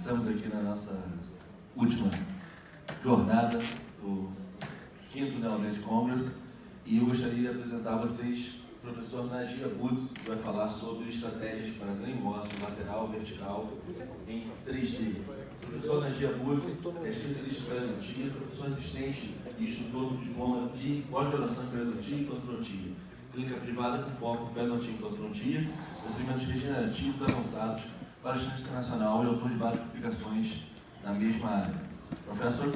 Estamos aqui na nossa última jornada do 5º Neonet Congress e eu gostaria de apresentar a vocês o professor Najee Aboud, que vai falar sobre estratégias para ganho ósseo lateral vertical em 3D. O professor Najee Aboud é especialista em periodontia, professor assistente e instrutor do diploma de pós-graduação em periodontia e prostodontia, clínica privada com foco em periodontia e prostodontia, procedimentos regenerativos avançados, palestrante internacional e autor de várias publicações na mesma área. Professor,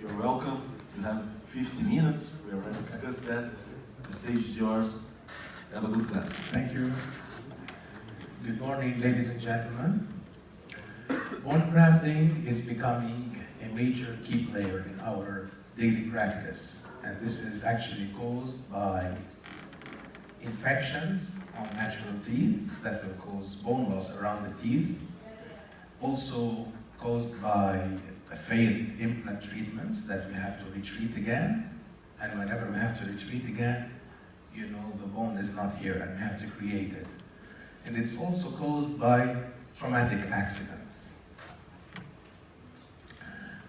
you're welcome. You have 50 minutes. We already discussed that. The stage is yours. Have a good class. Thank you. Good morning, ladies and gentlemen. Bone grafting is becoming a major key player in our daily practice, and this is actually caused by infections on natural teeth that will cause bone loss around the teeth, also caused by failed implant treatments that we have to retreat again, and whenever we have to retreat again, you know the bone is not here and we have to create it. And it's also caused by traumatic accidents.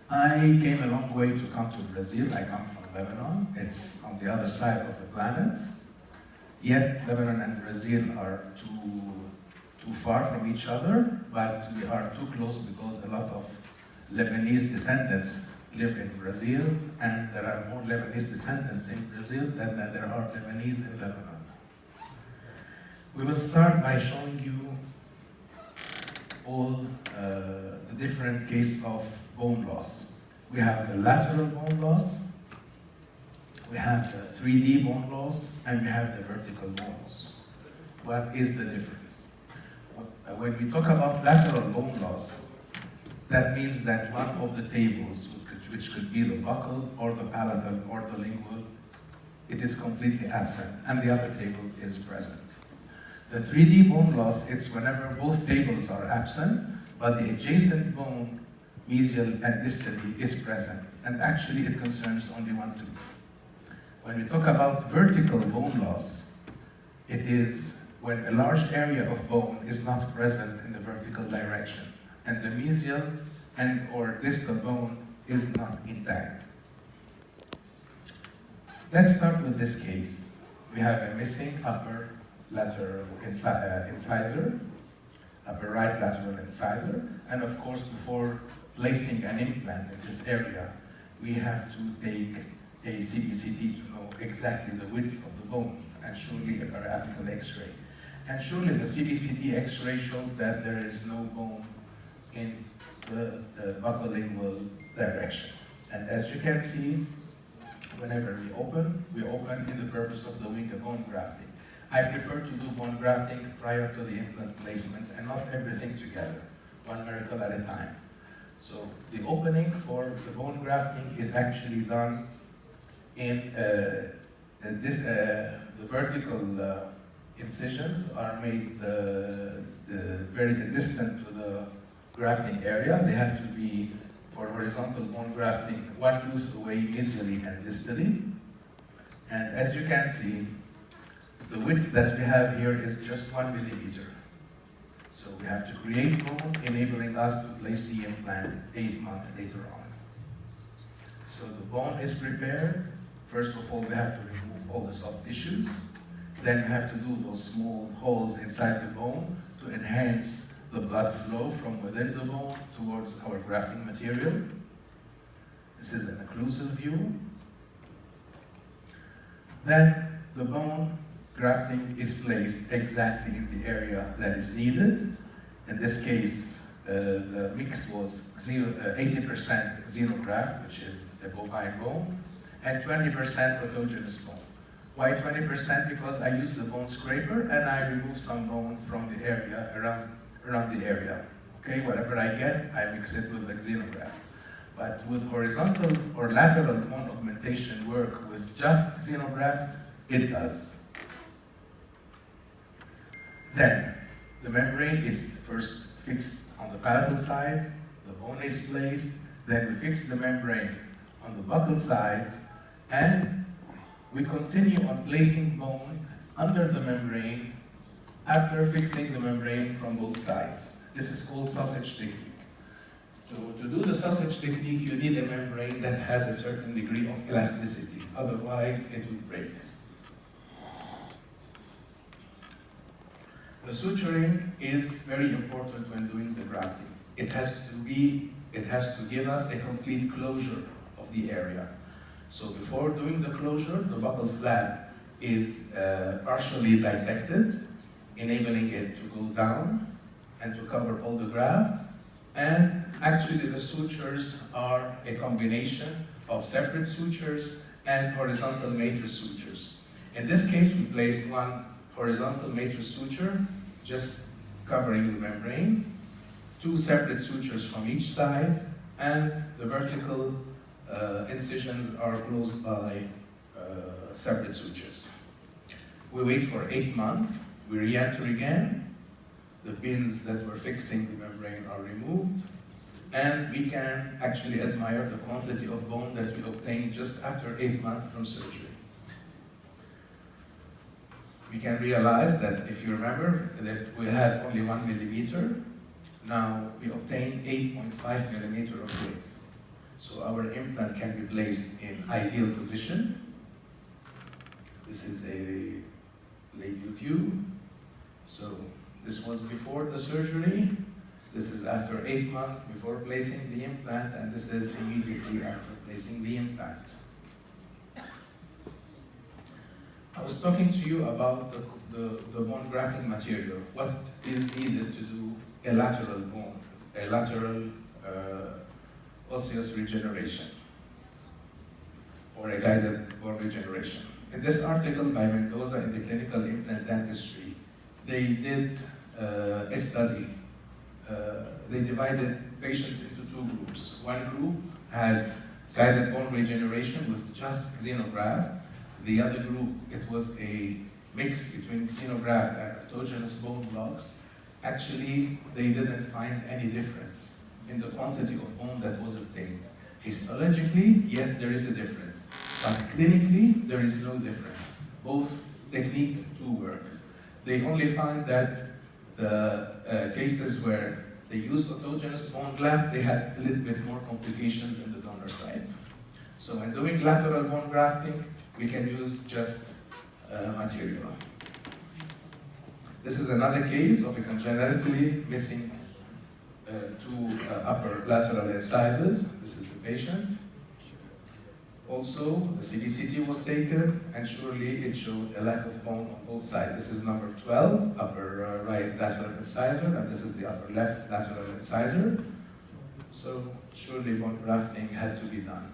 I came a long way to come to Brazil. I come from Lebanon. It's on the other side of the planet. Yet Lebanon and Brazil are too far from each other, but we are too close because a lot of Lebanese descendants live in Brazil, and there are more Lebanese descendants in Brazil than there are Lebanese in Lebanon. We will start by showing you all the different cases of bone loss. We have the lateral bone loss, we have the 3D bone loss, and we have the vertical bone loss. What is the difference? When we talk about lateral bone loss, that means that one of the tables, which could be the buccal or the palatal or the lingual, it is completely absent, and the other table is present. The 3D bone loss, it's whenever both tables are absent, but the adjacent bone, mesial and distally, is present, and actually it concerns only one tooth. When we talk about vertical bone loss, it is when a large area of bone is not present in the vertical direction, and the mesial and or distal bone is not intact. Let's start with this case. We have a missing upper lateral incisor, upper right lateral incisor, and of course before placing an implant in this area, we have to take a CBCT to know exactly the width of the bone, and surely a paraapical X-ray. And surely the CBCT X-ray showed that there is no bone in the buccolingual direction. And as you can see, whenever we open in the purpose of doing a bone grafting. I prefer to do bone grafting prior to the implant placement and not everything together, one miracle at a time. So the opening for the bone grafting is actually done in the vertical incisions are made very distant to the grafting area. They have to be, for horizontal bone grafting, one tooth away mesially and distally. And as you can see, the width that we have here is just 1 millimeter. So we have to create bone, enabling us to place the implant 8 months later on. So the bone is prepared. First of all, we have to remove all the soft tissues. Then we have to do those small holes inside the bone to enhance the blood flow from within the bone towards our grafting material. This is an occlusal view. Then the bone grafting is placed exactly in the area that is needed. In this case, the mix was 80% xenograft, which is a bovine bone, and 20% autogenous bone. Why 20%? Because I use the bone scraper and I remove some bone from the area around the area. Okay, whatever I get, I mix it with the xenograft. But with horizontal or lateral bone augmentation work with just xenograft, it does. Then, the membrane is first fixed on the palatal side, the bone is placed, then we fix the membrane on the buccal side, and we continue on placing bone under the membrane after fixing the membrane from both sides. This is called sausage technique. To do the sausage technique, you need a membrane that has a certain degree of elasticity. Otherwise, it would break. The suturing is very important when doing the grafting. It has to give us a complete closure of the area. So before doing the closure, the buccal flap is partially dissected, enabling it to go down and to cover all the graft. And actually the sutures are a combination of separate sutures and horizontal matrix sutures. In this case, we placed one horizontal matrix suture, just covering the membrane, two separate sutures from each side, and the vertical incisions are closed by separate sutures. We wait for 8 months, we re-enter again, the pins that were fixing the membrane are removed, and we can actually admire the quantity of bone that we obtained just after 8 months from surgery. We can realize that, if you remember, that we had only 1 millimeter, now we obtain 8.5 millimeter of width. So our implant can be placed in ideal position. This is a labial view. So this was before the surgery. This is after 8 months before placing the implant, and this is immediately after placing the implant. I was talking to you about the bone grafting material. What is needed to do a lateral bone, a lateral osseous regeneration, or a guided bone regeneration. In this article by Mendoza in the Clinical Implant Dentistry, they did a study. They divided patients into 2 groups. One group had guided bone regeneration with just xenograft. The other group, it was a mix between xenograft and autogenous bone blocks. Actually, they didn't find any difference in the quantity of bone that was obtained. Histologically, yes, there is a difference, but clinically, there is no difference. Both techniques do work. They only find that the cases where they used autogenous bone graft, they had a little bit more complications in the donor side. So when doing lateral bone grafting, we can use just material. This is another case of a congenitally missing 2 upper lateral incisors. This is the patient. Also, the CBCT was taken, and surely it showed a lack of bone on both sides. This is number 12, upper right lateral incisor, and this is the upper left lateral incisor. So surely bone grafting had to be done.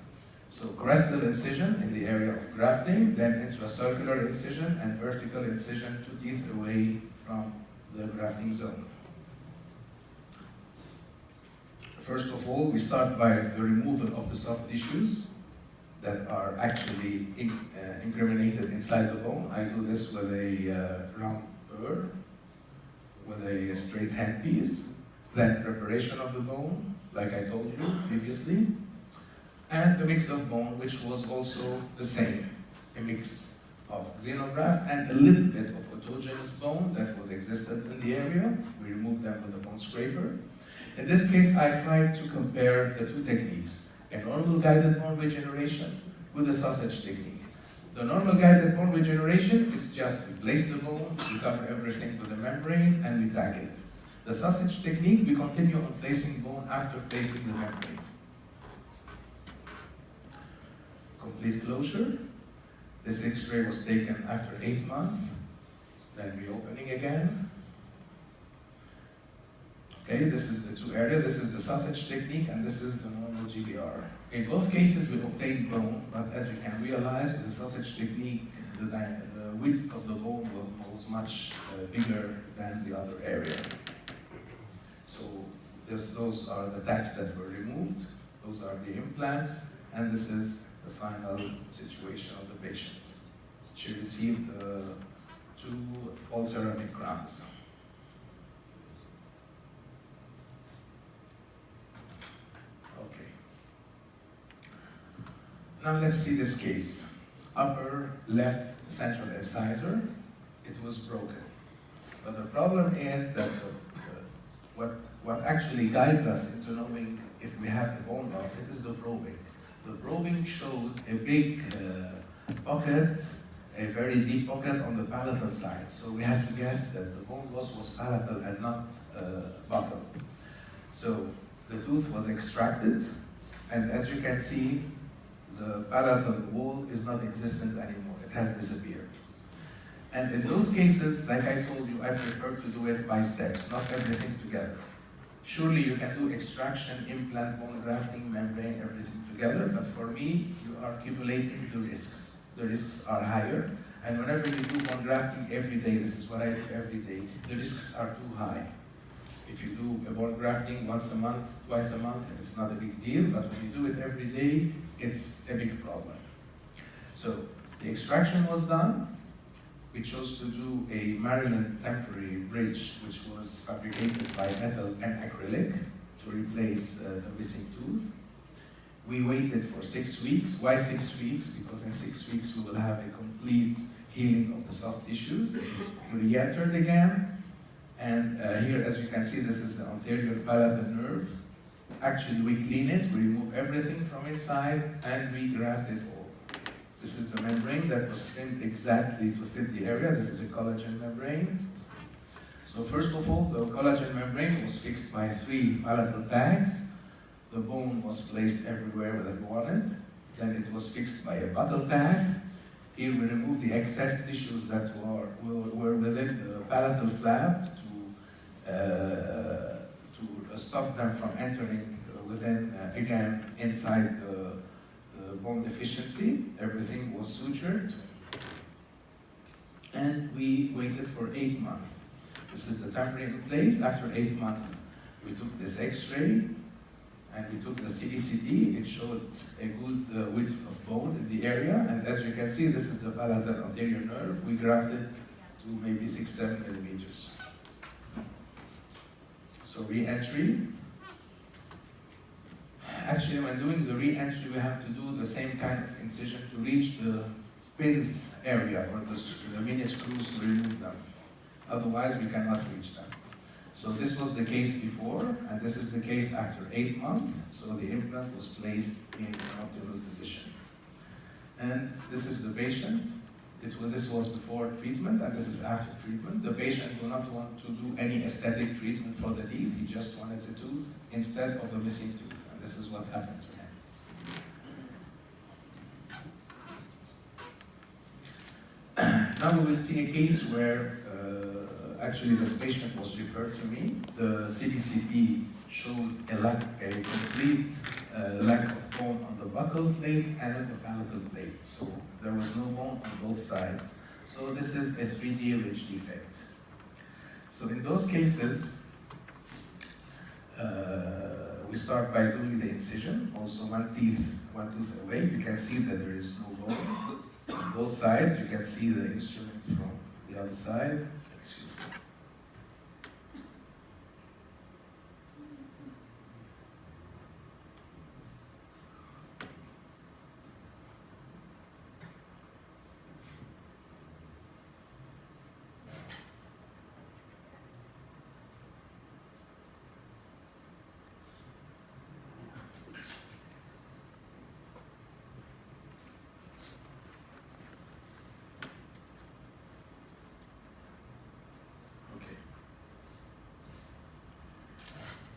So crestal incision in the area of grafting, then intracircular incision and vertical incision 2 teeth away from the grafting zone. First of all, we start by the removal of the soft tissues that are actually incriminated inside the bone. I do this with a round burr, with a straight handpiece, then preparation of the bone, like I told you previously, and the mix of bone, which was also the same, a mix of xenograft and a little bit of autogenous bone that was existed in the area. We removed them with a bone scraper. In this case, I tried to compare the 2 techniques, a normal guided bone regeneration with a sausage technique. The normal guided bone regeneration is just we place the bone, we cover everything with a membrane, and we tag it. The sausage technique, we continue on placing bone after placing the membrane. Complete closure. This X-ray was taken after 8 months, then reopening again. Okay, this is the 2 areas. This is the sausage technique, and this is the normal GBR. In both cases, we obtained bone, but as you can realize, with the sausage technique, the width of the bone was much bigger than the other area. So those are the tags that were removed. Those are the implants, and this is the final situation of the patient. She received 2 all ceramic crowns. Okay. Now let's see this case. Upper left central incisor, it was broken. But the problem is that what actually guides us into knowing if we have the bone loss, it is the probing. The probing showed a big pocket, a very deep pocket on the palatal side. So we had to guess that the bone loss was palatal and not buccal. So the tooth was extracted, and as you can see, the palatal wall is not existent anymore. It has disappeared. And in those cases, like I told you, I prefer to do it by steps, not everything together. Surely you can do extraction, implant, bone grafting, membrane, everything together, but for me, you are accumulating the risks. The risks are higher, and whenever you do bone grafting every day, this is what I do every day, the risks are too high. If you do a bone grafting once a month, twice a month, it's not a big deal, but when you do it every day, it's a big problem. So the extraction was done. We chose to do a Maryland temporary bridge, which was fabricated by metal and acrylic to replace the missing tooth. We waited for 6 weeks. Why 6 weeks? Because in 6 weeks we will have a complete healing of the soft tissues. We re-entered again, and here, as you can see, this is the anterior palatal nerve. Actually, we clean it, we remove everything from inside, and we graft it all. This is the membrane that was trimmed exactly to fit the area. This is a collagen membrane. So first of all, the collagen membrane was fixed by 3 palatal tags. The bone was placed everywhere where it wanted. Then it was fixed by a buccal tag. Here we removed the excess tissues that were within the palatal flap to stop them from entering within, again, inside the bone deficiency. Everything was sutured. And we waited for 8 months. This is the temporary in place. After 8 months, we took this X-ray and we took the CBCT. It showed a good width of bone in the area. And as you can see, this is the palatal anterior nerve. We grafted to maybe 6-7 millimeters. So re-entry. Actually, when doing the re-entry, we have to do the same kind of incision to reach the pins area or the mini screws to remove them. Otherwise, we cannot reach them. So this was the case before, and this is the case after 8 months. So the implant was placed in an optimal position. And this is the patient. This was before treatment, and this is after treatment. The patient did not want to do any aesthetic treatment for the teeth. He just wanted a tooth instead of the missing tooth. And this is what happened to him. Now we will see a case where actually this patient was referred to me. The CBCT showed a complete lack of bone on the buccal plate and on the palatal plate. So there was no bone on both sides. So this is a 3D ridge defect. So in those cases, we start by doing the incision. Also one tooth away. You can see that there is no bone on both sides. You can see the instrument from the other side. Excuse me.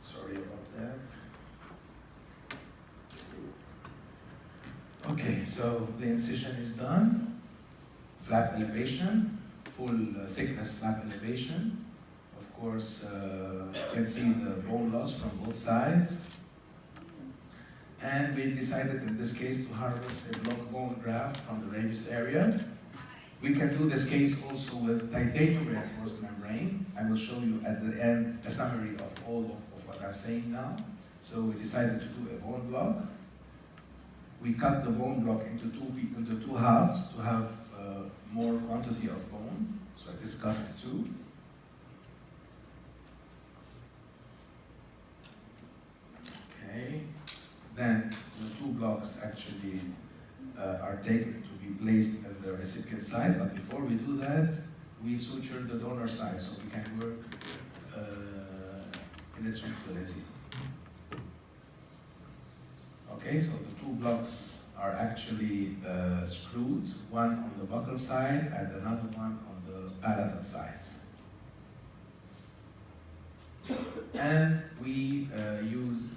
Sorry about that. Okay, so the incision is done. Flap elevation, full thickness flap elevation. Of course, you can see the bone loss from both sides. And we decided in this case to harvest a block bone graft from the radius area. We can do this case also with titanium reinforced membrane. I will show you at the end a summary of all of what I'm saying now. So we decided to do a bone block. We cut the bone block into two halves to have more quantity of bone. So it is cut in 2. Okay. Then the 2 blocks actually are taken to be placed at the recipient side, but before we do that, we suture the donor side so we can work in its tranquility. Okay, so the two blocks are actually screwed, one on the buccal side and another one on the palatal side. And we use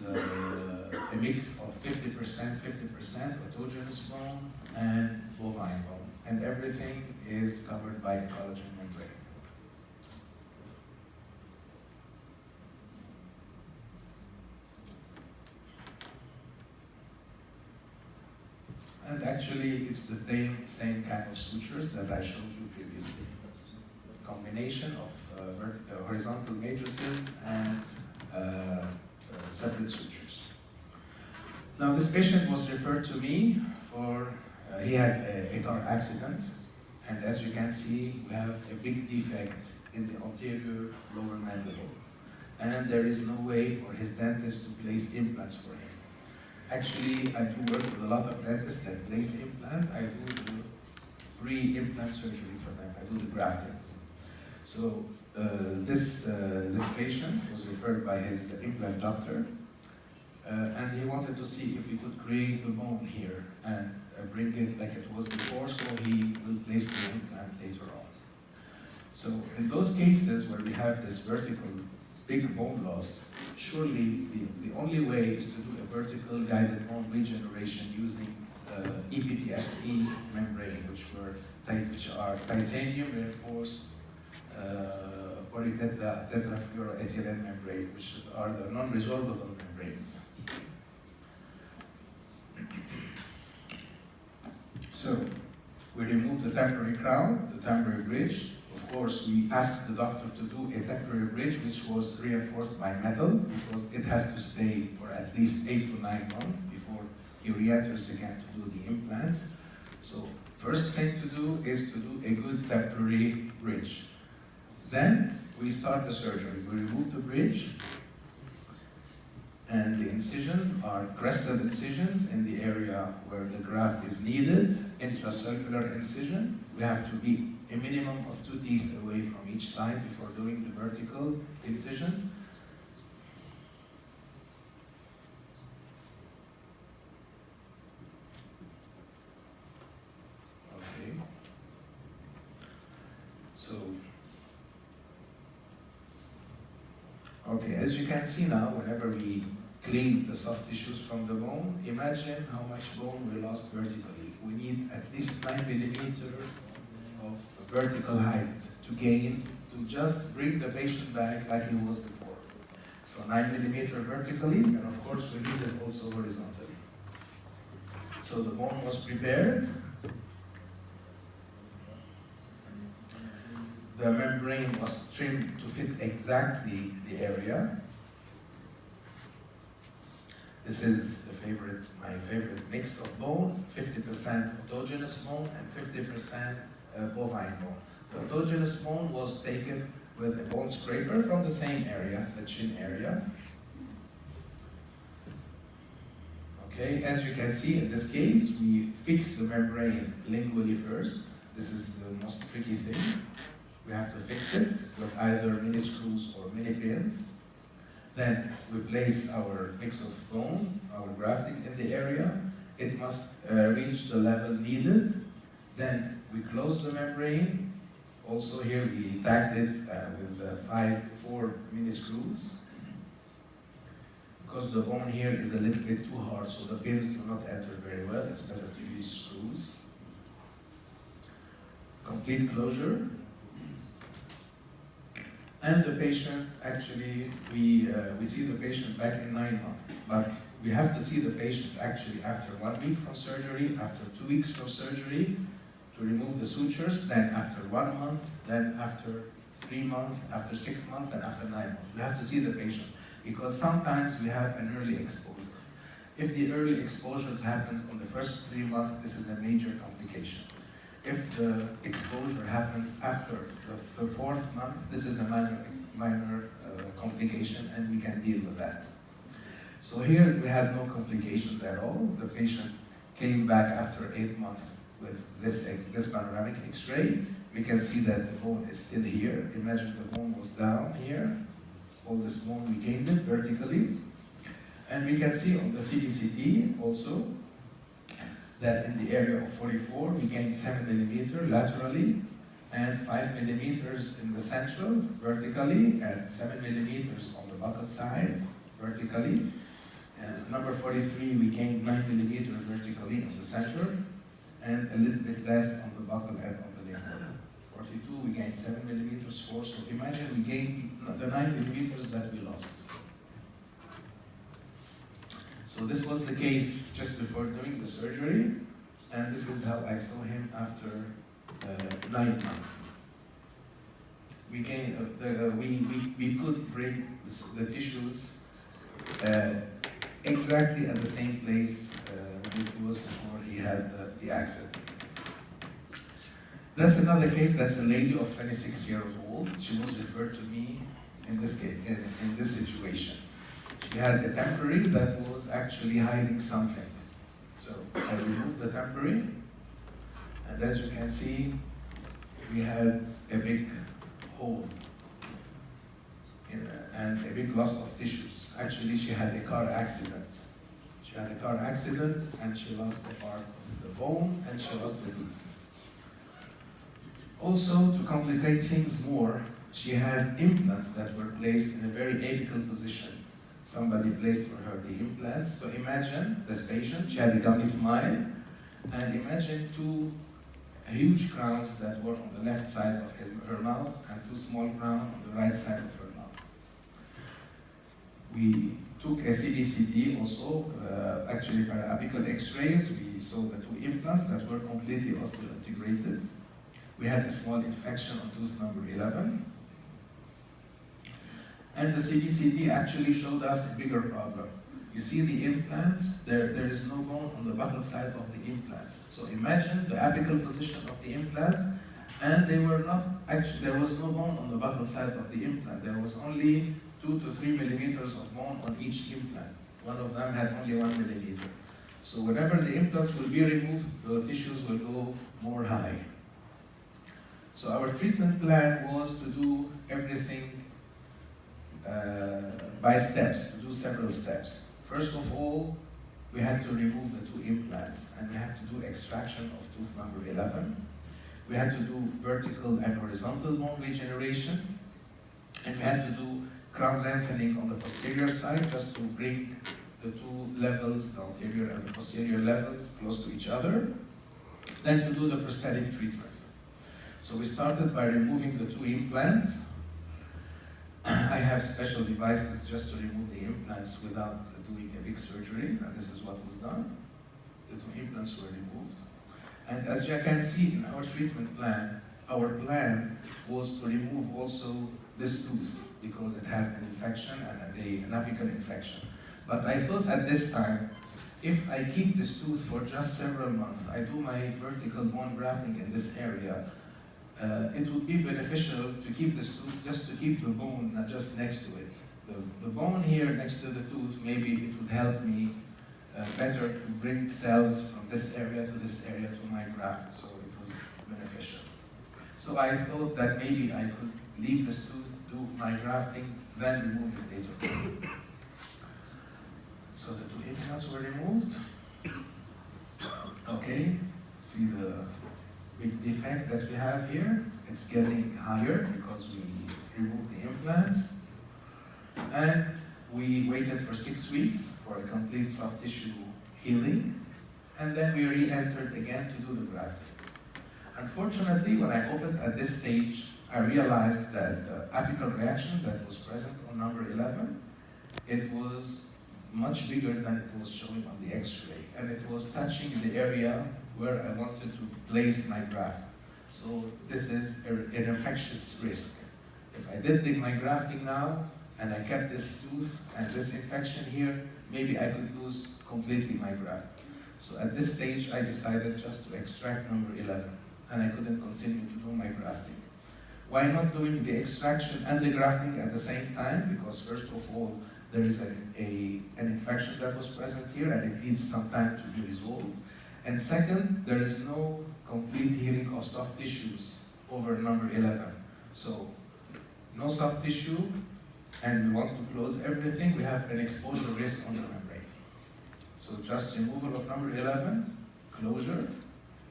a mix of 50% autogenous bone and bovine bone. And everything is covered by a collagen membrane. And actually, it's the same kind of sutures that I showed you previously. Combination of horizontal matrices and separate sutures. Now, this patient was referred to me for, he had a car accident, and as you can see, we have a big defect in the anterior lower mandible. And there is no way for his dentist to place implants for him. Actually, I do work with a lot of dentists that place implants. I do the pre-implant surgery for them. I do the graftings. So this patient was referred by his implant doctor, and he wanted to see if we could create the bone here and bring it like it was before, so he will place the implant later on. So in those cases where we have this vertical big bone loss, surely the only way is to do a vertical guided bone regeneration using EPTFE membrane, which are titanium reinforced polytetrafluoroethylene membrane, which are the non-resorbable membranes. So we remove the temporary crown, the temporary bridge. Of course, we asked the doctor to do a temporary bridge, which was reinforced by metal, because it has to stay for at least 8 to 9 months before he re-enters again to do the implants. So first thing to do is to do a good temporary bridge. Then we start the surgery. We remove the bridge, and the incisions are crested incisions in the area where the graft is needed, intracircular incision. We have to be a minimum of 2 teeth away from each side before doing the vertical incisions. Okay. So, okay, as you can see now, whenever we clean the soft tissues from the bone, imagine how much bone we lost vertically. We need at least 9 millimeters of vertical height to gain, to just bring the patient back like he was before. So 9 millimeters vertically, and of course we need it also horizontally. So the bone was prepared. The membrane was trimmed to fit exactly the area. This is my favorite mix of bone, 50% autogenous bone and 50% bovine bone. The autogenous bone was taken with a bone scraper from the same area, the chin area. Okay, as you can see in this case, we fix the membrane lingually first. This is the most tricky thing. We have to fix it with either mini screws or mini pins. Then we place our mix of bone, our grafting in the area. It must reach the level needed. Then we close the membrane. Also here we tacked it with 4 mini screws. Because the bone here is a little bit too hard, so the pins do not enter very well. It's better to use screws. Complete closure. And the patient, actually, we see the patient back in 9 months. But we have to see the patient actually after 1 week from surgery, after 2 weeks from surgery, to remove the sutures, then after 1 month, then after 3 months, after 6 months, and after 9 months. We have to see the patient, because sometimes we have an early exposure. If the early exposure happens on the first 3 months, this is a major complication. If the exposure happens after the 4th month, this is a minor complication, and we can deal with that. So here we had no complications at all. The patient came back after 8 months with this panoramic X-ray. We can see that the bone is still here. Imagine the bone was down here. All this bone, we gained it vertically. And we can see on the CBCT also that in the area of 44, we gained 7 millimeter laterally and 5 millimeters in the central vertically and 7 millimeters on the buccal side vertically. And number 43, we gained 9 millimeters vertically in the center and a little bit less on the buccal and on the limb. 42, we gained 7 millimeters, 4. So imagine we gained the 9 millimeters that we lost. So this was the case just before doing the surgery, and this is how I saw him after 9 months. We gained, we could bring the tissues exactly at the same place it was before he had the accident. That's another case. That's a lady of 26 years old. She was referred to me in this case, in this situation. She had a temporary that was actually hiding something. So I removed the temporary, and as you can see, we had a big hole and a big loss of tissues. Actually, she had a car accident. She had a car accident, and she lost a part of the bone, and she lost the tooth. Also, to complicate things more, she had implants that were placed in a very apical position. Somebody placed for her the implants. So imagine this patient, she had a gummy smile, and imagine two huge crowns that were on the left side of her mouth and two small crowns on the right side of her mouth. We took a CBCT also, actually para-apical x-rays. We saw the two implants that were completely osteointegrated. We had a small infection on tooth number 11. And the CBCT actually showed us a bigger problem. You see the implants, there is no bone on the buccal side of the implants. So imagine the apical position of the implants, and they were not, actually there was no bone on the buccal side of the implant. There was only 2 to 3 millimeters of bone on each implant. One of them had only 1 millimeter. So whenever the implants will be removed, the tissues will go more high. So our treatment plan was to do everything by steps, to do several steps. First of all, we had to remove the two implants, and we had to do extraction of tooth number 11. We had to do vertical and horizontal bone regeneration, and we had to do crown lengthening on the posterior side just to bring the two levels, the anterior and the posterior levels, close to each other. Then to do the prosthetic treatment. So we started by removing the two implants. I have special devices just to remove the implants without doing a big surgery, and this is what was done. The two implants were removed. And as you can see in our treatment plan, our plan was to remove also this tooth because it has an infection and an apical infection. But I thought at this time, if I keep this tooth for just several months, I do my vertical bone grafting in this area, it would be beneficial to keep this tooth, just to keep the bone, not just next to it. The bone here next to the tooth, maybe it would help me better to bring cells from this area to this area to my graft, so it was beneficial. So I thought that maybe I could leave this tooth, do my grafting, then remove it later. So the two implants were removed. Okay, see the big defect that we have here. It's getting higher because we removed the implants. And we waited for 6 weeks for a complete soft tissue healing. And then we re-entered again to do the grafting. Unfortunately, when I opened at this stage, I realized that the apical reaction that was present on number 11, it was much bigger than it was showing on the x-ray. And it was touching the area where I wanted to place my graft. So this is an infectious risk. If I did my grafting now, and I kept this tooth and this infection here, maybe I could lose completely my graft. So at this stage, I decided just to extract number 11, and I couldn't continue to do my grafting. Why not doing the extraction and the grafting at the same time? Because first of all, there is an infection that was present here, and it needs some time to be resolved. And second, there is no complete healing of soft tissues over number 11. So no soft tissue, and we want to close everything, we have an exposure risk on the membrane. So just removal of number 11, closure,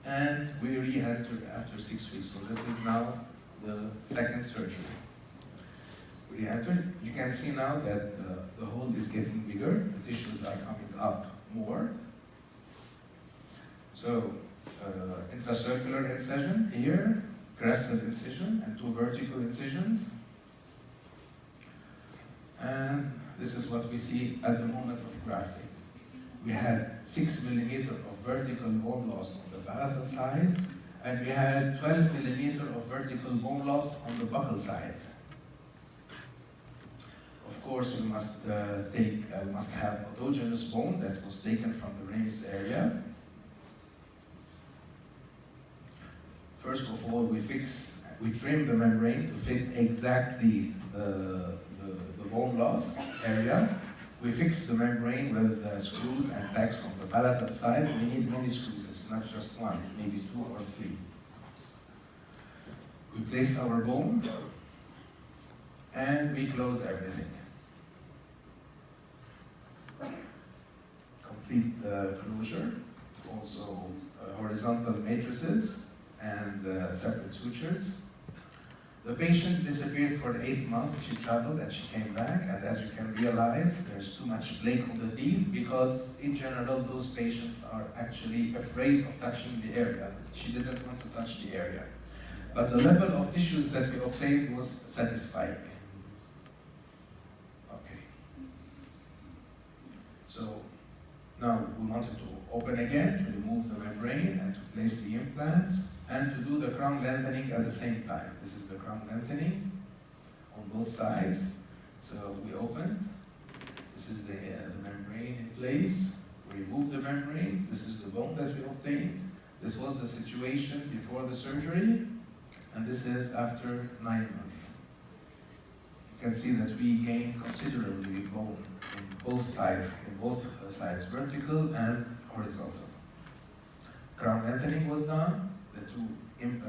and we re-enter after 6 weeks. So this is now the second surgery. We re-enter. You can see now that the hole is getting bigger, the tissues are coming up more. So intracircular incision here, crested incision, and 2 vertical incisions. And this is what we see at the moment of grafting. We had 6 millimeters of vertical bone loss on the palatal side, and we had 12 millimeters of vertical bone loss on the buccal side. Of course, we must have autogenous bone that was taken from the ramus area. First of all, we trim the membrane to fit exactly the bone loss area. We fix the membrane with screws and tacks from the palatal side. We need many screws, it's not just one, maybe 2 or 3. We place our bone and we close everything. Complete closure, also horizontal matrices and separate sutures. The patient disappeared for 8 months. She traveled and she came back, and as you can realize, there's too much plaque on the teeth because in general those patients are actually afraid of touching the area. She didn't want to touch the area. But the level of tissues that we obtained was satisfying. Okay. So now we wanted to open again, to remove the membrane and to place the implants, and to do the crown lengthening at the same time. This is the crown lengthening on both sides. So we opened. This is the membrane in place. We removed the membrane. This is the bone that we obtained. This was the situation before the surgery, and this is after 9 months. You can see that we gained considerably bone in both sides, vertical and horizontal. Crown lengthening was done.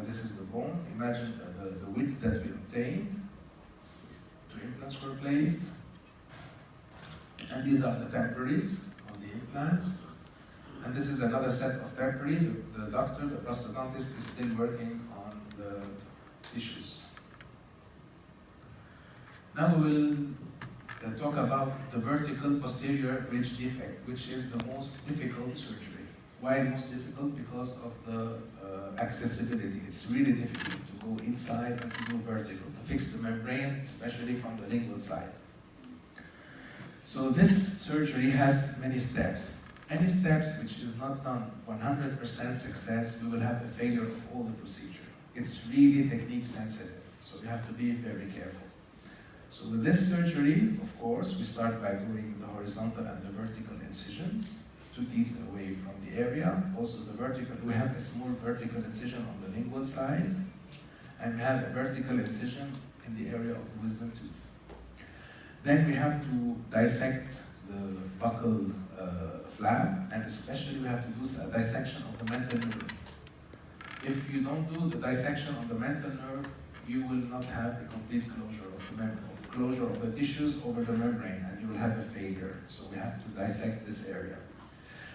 This is the bone. Imagine the width that we obtained. 2 implants were placed. And these are the temporaries on the implants. And this is another set of temporary. The doctor, the prosthodontist, is still working on the tissues. Now we will talk about the vertical posterior ridge defect, which is the most difficult surgery. Why most difficult? Because of the accessibility. It's really difficult to go inside and to do vertical, to fix the membrane, especially from the lingual side. So this surgery has many steps. Any steps which is not done 100% success, we will have a failure of all the procedure. It's really technique sensitive, so we have to be very careful. So with this surgery, of course, we start by doing the horizontal and the vertical incisions, 2 teeth away from the area. Also the vertical, we have a small vertical incision on the lingual side, and we have a vertical incision in the area of the wisdom tooth. Then we have to dissect the buccal flap, and especially we have to do a dissection of the mental nerve. If you don't do the dissection of the mental nerve, you will not have a complete closure of the membrane, closure of the tissues over the membrane, and you will have a failure. So we have to dissect this area.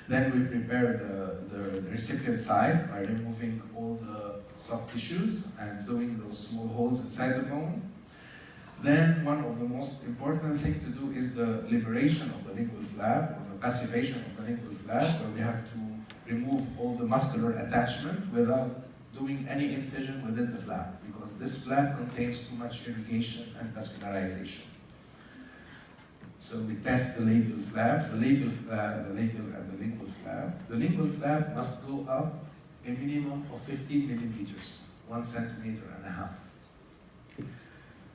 Then we prepare the recipient side by removing all the soft tissues and doing those small holes inside the bone. Then one of the most important things to do is the liberation of the lingual flap, or the passivation of the lingual flap, where we have to remove all the muscular attachment without doing any incision within the flap, because this flap contains too much irrigation and vascularization. So we test the labial flap, the labial and the lingual flap. The lingual flap must go up a minimum of 15 millimeters, 1.5 centimeters.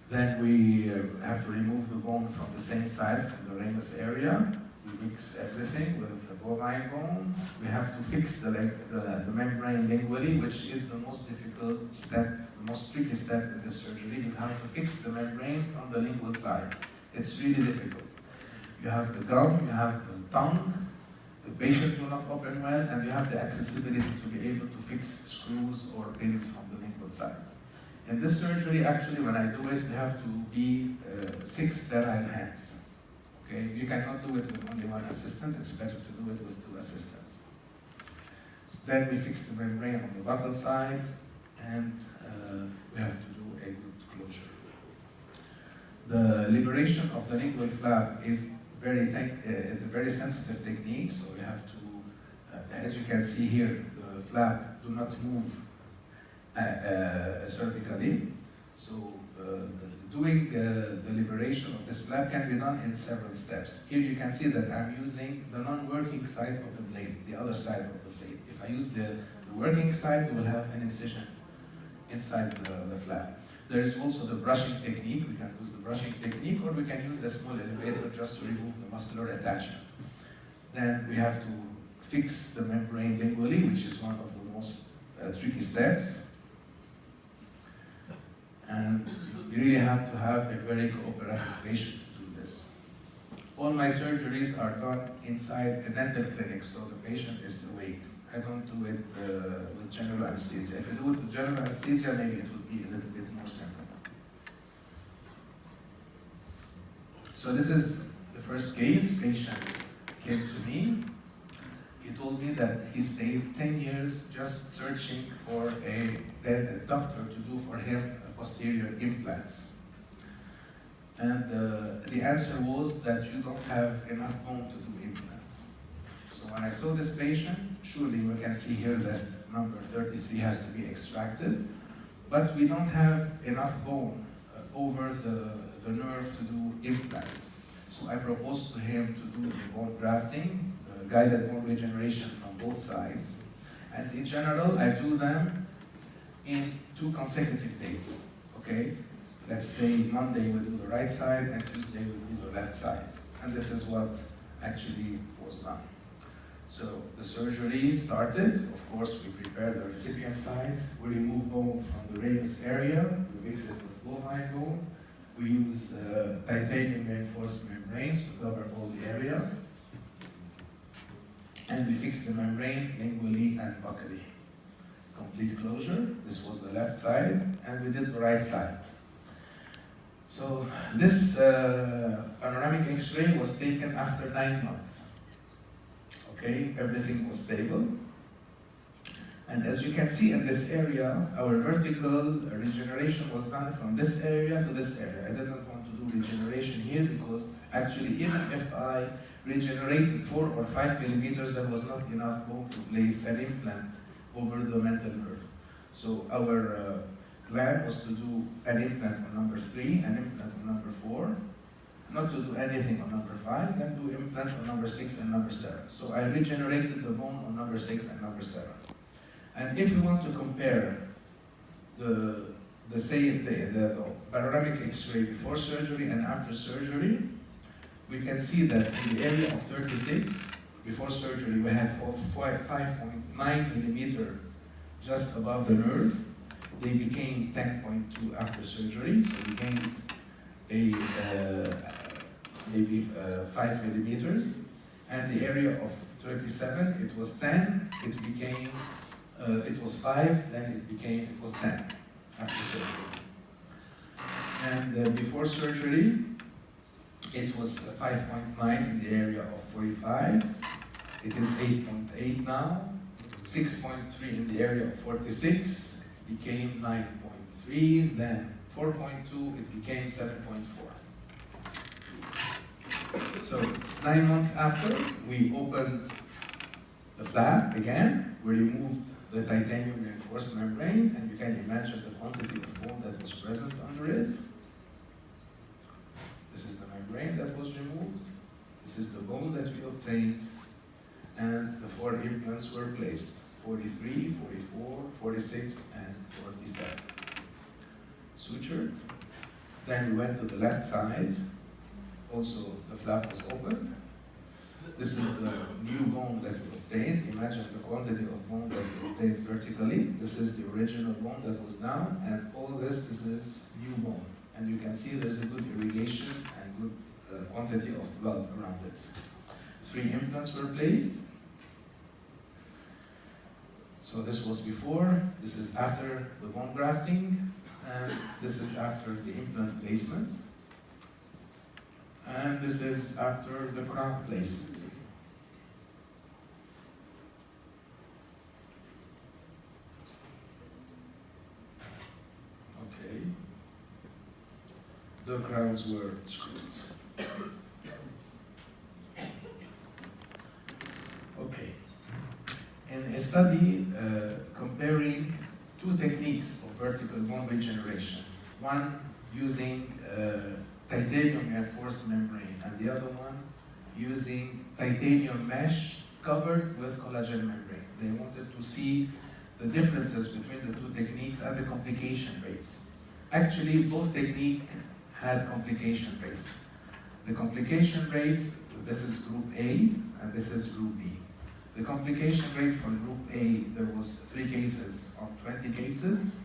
Then we have to remove the bone from the same side, from the ramus area. We mix everything with the bovine bone. We have to fix the membrane lingually, which is the most difficult step, the most tricky step in this surgery, is how to fix the membrane from the lingual side. It's really difficult. You have the gum, you have the tongue, the patient will not open well, and you have the accessibility to be able to fix screws or pins from the lingual side. In this surgery, actually, when I do it, we have to be 6 sterile hands. Okay, you cannot do it with only one assistant. It's better to do it with 2 assistants. Then we fix the membrane on the buccal side, and we have to do a good closure. The liberation of the lingual flap is it's a very sensitive technique, so we have to, as you can see here, the flap do not move cervically. So doing the liberation of this flap can be done in several steps. Here you can see that I'm using the non-working side of the blade, the other side of the blade. If I use the working side, we will have an incision inside the flap. There is also the brushing technique. We can use the brushing technique, or we can use a small elevator just to remove the muscular attachment. Then we have to fix the membrane lingually, which is one of the most tricky steps. And you really have to have a very cooperative patient to do this. All my surgeries are done inside a dental clinic, so the patient is awake. I don't do it with general anesthesia. If I do it with general anesthesia, maybe it would be a little bit more simple. So this is the first case. Patient came to me. He told me that he stayed 10 years just searching for a doctor to do for him posterior implants. And the answer was that you don't have enough bone to do implants. So when I saw this patient, surely we can see here that number 33 has to be extracted, but we don't have enough bone over the nerve to do implants. So I proposed to him to do the bone grafting, guided bone regeneration from both sides. And in general, I do them in 2 consecutive days. Okay? Let's say Monday we'll do the right side and Tuesday we'll do the left side. And this is what actually was done. So the surgery started. Of course, we prepare the recipient side. We remove bone from the ramus area. We mix it with bovine bone. We use titanium reinforced membranes to cover all the area. And we fix the membrane lingually and buccally. Complete closure. This was the left side, and we did the right side. So this panoramic X-ray was taken after 9 months. Okay, everything was stable. And as you can see in this area, our vertical regeneration was done from this area to this area. I didn't want to do regeneration here because actually even if I regenerated 4 or 5 millimeters, there was not enough bone to place an implant over the mental nerve. So our plan was to do an implant on number 3, an implant on number 4, not to do anything on number 5, then do implant on number 6 and number 7. So I regenerated the bone on number 6 and number 7. And if we want to compare the panoramic X-ray before surgery and after surgery, we can see that in the area of 36, before surgery we had 5.9 millimeter just above the nerve. They became 10.2 after surgery, so we gained maybe 5 millimeters. And the area of 37, it was 10, it was 5, then it was 10 after surgery. And before surgery, it was 5.9 in the area of 45. It is 8.8 now. 6.3 in the area of 46. It became 9.3. Then 4.2. It became 7.4. So 9 months after, we opened the flap again. We removed the titanium reinforced membrane, and you can imagine the quantity of bone that was present under it. This is the membrane that was removed. This is the bone that we obtained. And the 4 implants were placed, 43, 44, 46, and 47. Sutured. Then we went to the left side. Also, the flap was opened. This is the new bone that we obtained. Imagine the quantity of bone that we obtained vertically. This is the original bone that was down, and all this is new bone. And you can see there's a good irrigation and good quantity of blood around it. 3 implants were placed. So this was before, this is after the bone grafting. and this is after the implant placement, and this is after the crown placement. Okay, the crowns were screwed. Okay, in a study comparing two techniques of vertical bone regeneration, one using titanium reinforced membrane and the other one using titanium mesh covered with collagen membrane. They wanted to see the differences between the two techniques and the complication rates. Actually, both techniques had complication rates. The complication rates, this is group A and this is group B. The complication rate for group A, there was 3 cases on 20 cases.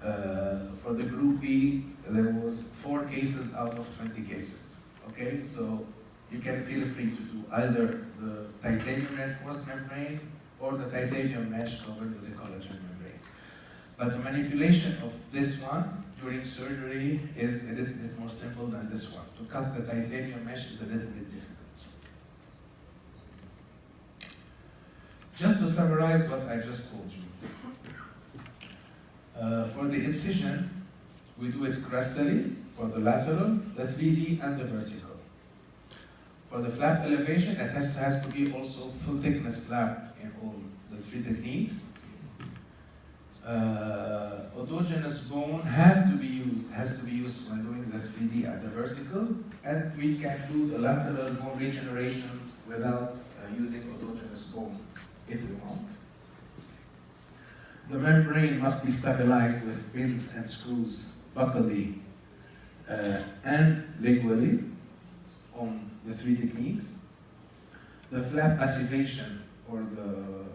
For the group B, there was 4 cases out of 20 cases. Okay, so you can feel free to do either the titanium reinforced membrane or the titanium mesh covered with the collagen membrane. But the manipulation of this one during surgery is a little bit more simple than this one. To cut the titanium mesh is a little bit difficult. Just to summarize what I just told you. For the incision, we do it crustally for the lateral, the 3D, and the vertical. For the flap elevation, it has to be also full thickness flap in all the 3 techniques. Autogenous bone has to be used when doing the 3D and the vertical, and we can do the lateral bone regeneration without using autogenous bone if we want. The membrane must be stabilized with pins and screws buccally and lingually on the 3 techniques. The flap passivation, or the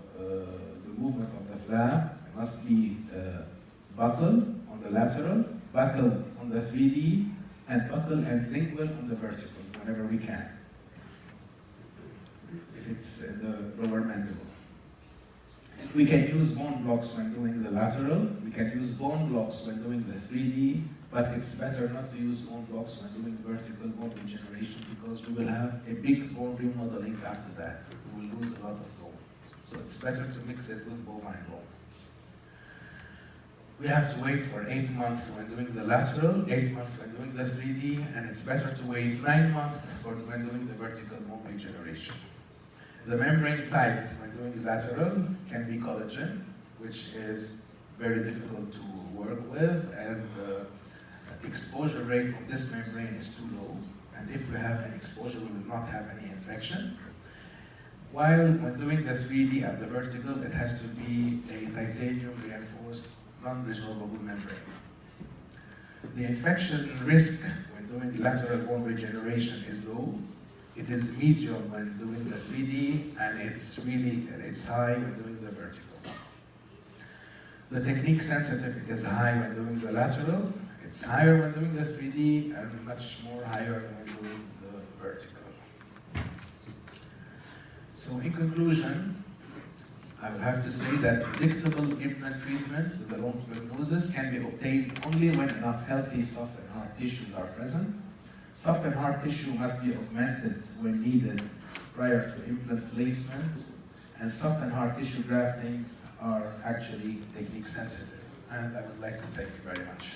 movement of the flap, must be buccal on the lateral, buccal on the 3D, and buccal and lingual on the vertical whenever we can, if it's the lower mandible. We can use bone blocks when doing the lateral, we can use bone blocks when doing the 3D, but it's better not to use bone blocks when doing vertical bone regeneration because we will have a big bone remodeling after that. We will lose a lot of bone. So it's better to mix it with bovine bone. We have to wait for 8 months when doing the lateral, 8 months when doing the 3D, and it's better to wait 9 months for when doing the vertical bone regeneration. The membrane type when doing lateral can be collagen, which is very difficult to work with, and the exposure rate of this membrane is too low. And if we have an exposure, we will not have any infection. While when doing the 3D and the vertical, it has to be a titanium reinforced non-resorbable membrane. The infection risk when doing lateral bone regeneration is low. It is medium when doing the 3D, and it's high when doing the vertical. The technique sensitivity is high when doing the lateral, it's higher when doing the 3D, and much more higher when doing the vertical. So in conclusion, I will have to say that predictable implant treatment with the long prognosis can be obtained only when enough healthy soft and hard tissues are present. Soft and hard tissue must be augmented when needed prior to implant placement, and soft and hard tissue graftings are actually technique sensitive. And I would like to thank you very much.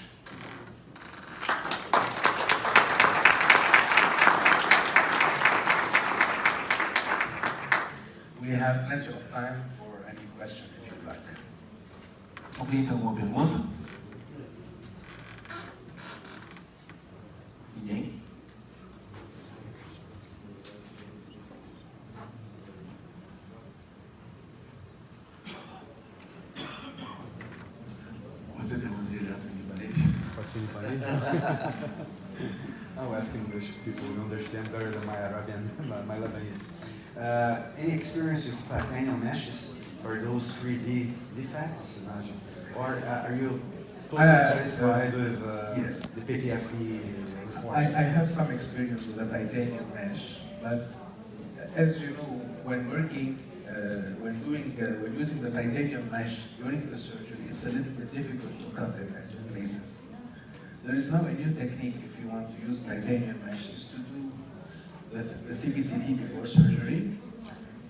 We have plenty of time for any question if you'd like. Alguém tem alguma pergunta? Ninguém? Você pergunta direto em libanês? Pode ser libanês? I'll ask English people who understand better than my Arabian, my Lebanese. Any experience with titanium meshes for those 3D defects? Or are you totally satisfied with yes. the PTFE reforms? I have some experience with the titanium mesh, but as you know, when working, when using the titanium mesh during the surgery, it's a little bit difficult to cut it and to replace it. There is now a new technique if you want to use titanium mesh is to do the CBCT before surgery.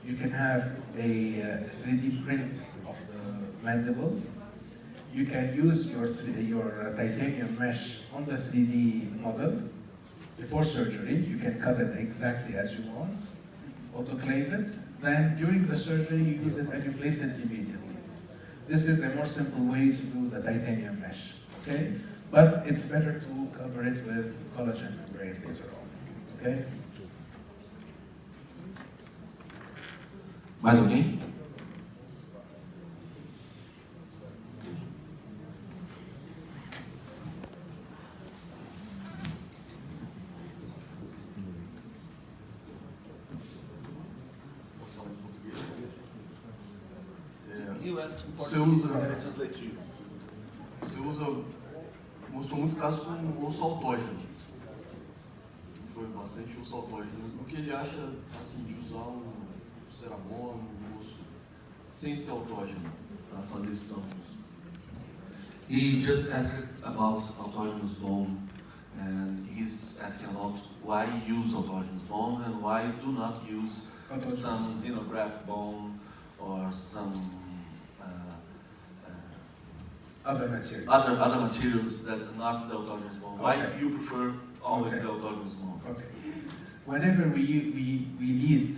You can have a 3D print of the mandible. You can use your titanium mesh on the 3D model before surgery. You can cut it exactly as you want, autoclave it. Then during the surgery, you use it and you place it immediately. This is a more simple way to do the titanium mesh, okay? But it's better to cover it with collagen membrane later on, okay? Mais alguém? Você usa, mostrou muito caso com osso autógeno. Foi bastante osso autógeno. O que ele acha assim, de usar um ceramona, um osso sem ser autógeno para fazer esse sample? He just asked about autogenous bone, and he's asking about why use autogenous bone and why do not use some xenograft bone or some other material. Other materials that are not the autogenous bone. Okay. Why you prefer always Okay. the autogenous bone? Okay. Whenever we need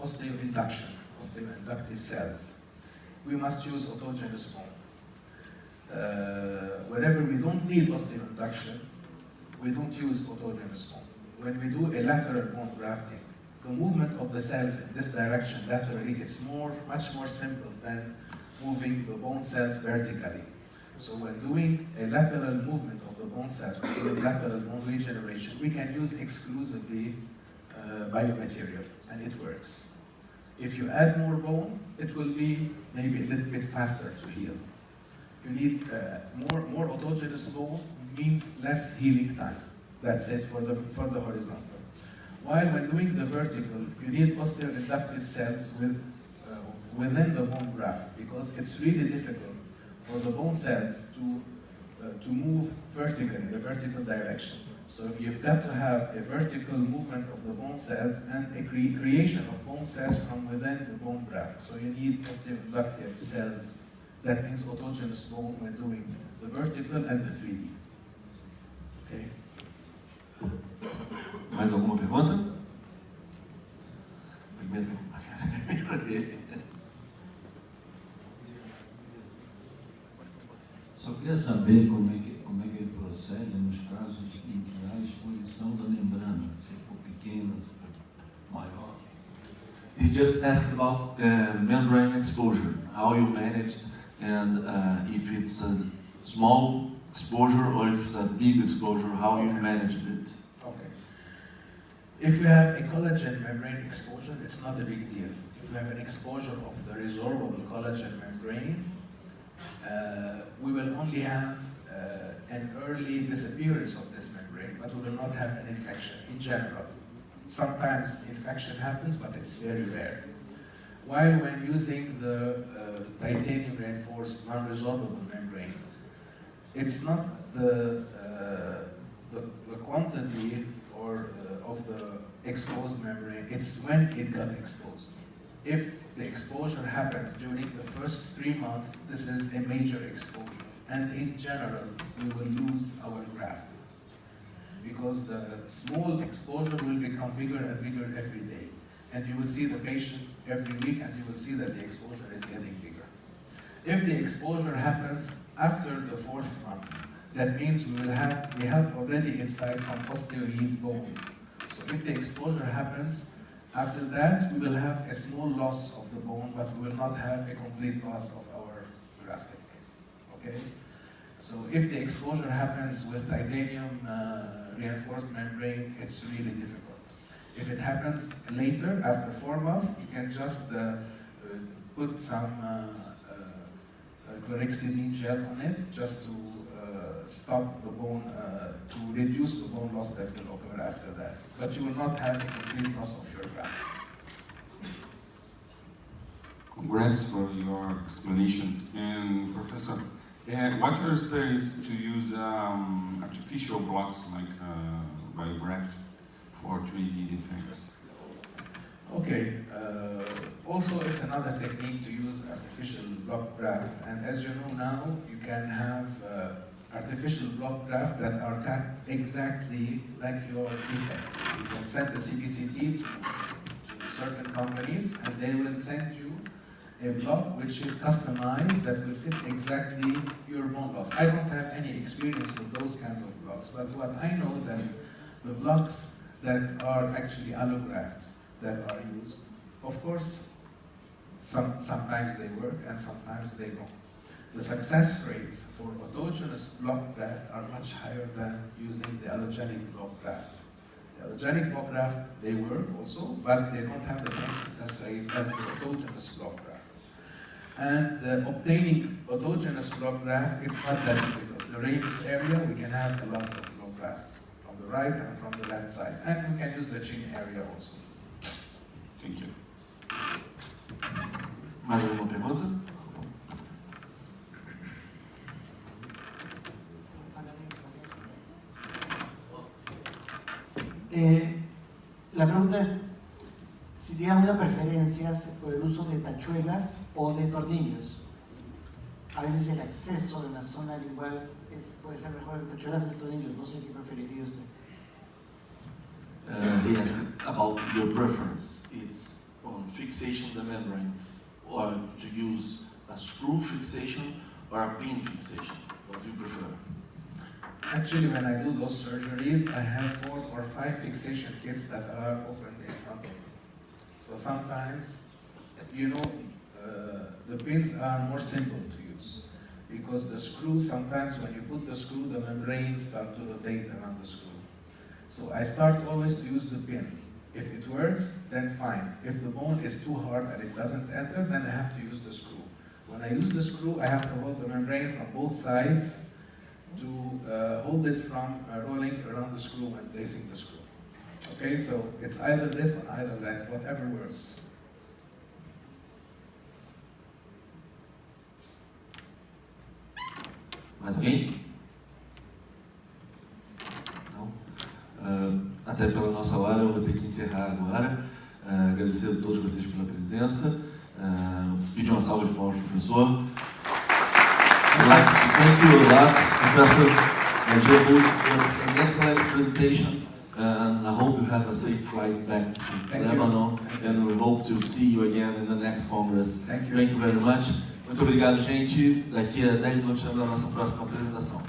osteoinduction, osteoinductive cells, we must use autogenous bone. Whenever we don't need osteoinduction, we don't use autogenous bone. When we do a lateral bone grafting, the movement of the cells in this direction laterally is much more simple than moving the bone cells vertically. So when doing a lateral movement of the bone cells, when doing lateral bone regeneration, we can use exclusively biomaterial, and it works. If you add more bone, it will be maybe a little bit faster to heal. You need more autogenous bone means less healing time. That's it for the horizontal. While when doing the vertical, you need osteoinductive cells within the bone graft because it's really difficult for the bone cells to move vertically in the vertical direction. So you've got to have a vertical movement of the bone cells and a creation of bone cells from within the bone graft. So you need osteoinductive cells. That means autogenous bone when doing the vertical and the 3D. Okay. Mais alguma pergunta? Primeiro. Só queria saber como é que ele procede nos casos em que há exposição da membrana, se for pequena, se for maior. He just asked about membrane exposure, how you managed, and if it's a small exposure or if it's a big exposure, how you managed it. Okay. If you have a collagen membrane exposure, it's not a big deal. If you have an exposure of the resorbable collagen membrane, we will only have an early disappearance of this membrane, but we will not have an infection in general. Sometimes infection happens, but it's very rare. While when using the titanium reinforced non-resorbable membrane, it's not the quantity of the exposed membrane, it's when it got exposed. If the exposure happens during the first 3 months, this is a major exposure. And in general, we will lose our graft. Because the small exposure will become bigger and bigger every day. And you will see the patient every week and you will see that the exposure is getting bigger. If the exposure happens after the 4th month, that means we have already inside some osteoid bone. So if the exposure happens after that, we will have a small loss of the bone, but we will not have a complete loss of our grafting. Okay? So if the exposure happens with titanium reinforced membrane, it's really difficult. If it happens later, after 4 months, you can just put some chlorhexidine gel on it, just to stop the bone, to reduce the bone loss that will occur after that. But you will not have a complete loss of your graft. Congrats for your explanation. And Professor, And what's your experience to use artificial blocks like biographs for 3D effects? Okay, also it's another technique to use artificial block graft, and as you know now, you can have artificial block graft that are cut exactly like your defect. You can send the CBCT to certain companies, and they will send you a block which is customized that will fit exactly your bone loss. I don't have any experience with those kinds of blocks, but what I know that the blocks that are actually allografts that are used, of course, sometimes they work and sometimes they don't. The success rates for autogenous block graft are much higher than using the allogenic block graft. The allogenic block graft, they work also, but they don't have the same success rate as the autogenous block graft. And obtaining autogenous block graft, it's not that difficult. The ramus area, we can have a lot of block graft from the right and from the left side. And we can use the chin area also. Thank you. Mais alguma pergunta? La pregunta es si tiene alguna preferencia por el uso de tachuelas o de tornillos. A veces el acceso en la zona lingual puede ser mejor en tachuelas o en tornillos. No sé qué preferiría usted. He asked about your preference. It's on fixation of the membrane, or to use a screw fixation or a pin fixation. What do you prefer? Actually, when I do those surgeries, I have 4 or 5 fixation kits that are opened in front of me. So sometimes, you know, the pins are more simple to use because the screw, sometimes when you put the screw, the membrane starts to rotate around the screw. So I start always to use the pin. If it works, then fine. If the bone is too hard and it doesn't enter, then I have to use the screw. When I use the screw, I have to hold the membrane from both sides to hold it from rolling around the screw and placing the screw. Okay, so it's either this or either that, whatever works. Mais alguém? Não? Até pela nossa hora, eu vou ter que encerrar agora. Agradecer a todos vocês pela presença. Pedir uma salva de palmas ao professor. I'd like to thank you a lot, Professor Najib. It was an excellent presentation, and I hope you have a safe flight back to Lebanon, and we hope to see you again in the next Congress. Thank you. Thank you very much. Muito obrigado, gente. Daqui a 10 minutos temos a nossa próxima apresentação.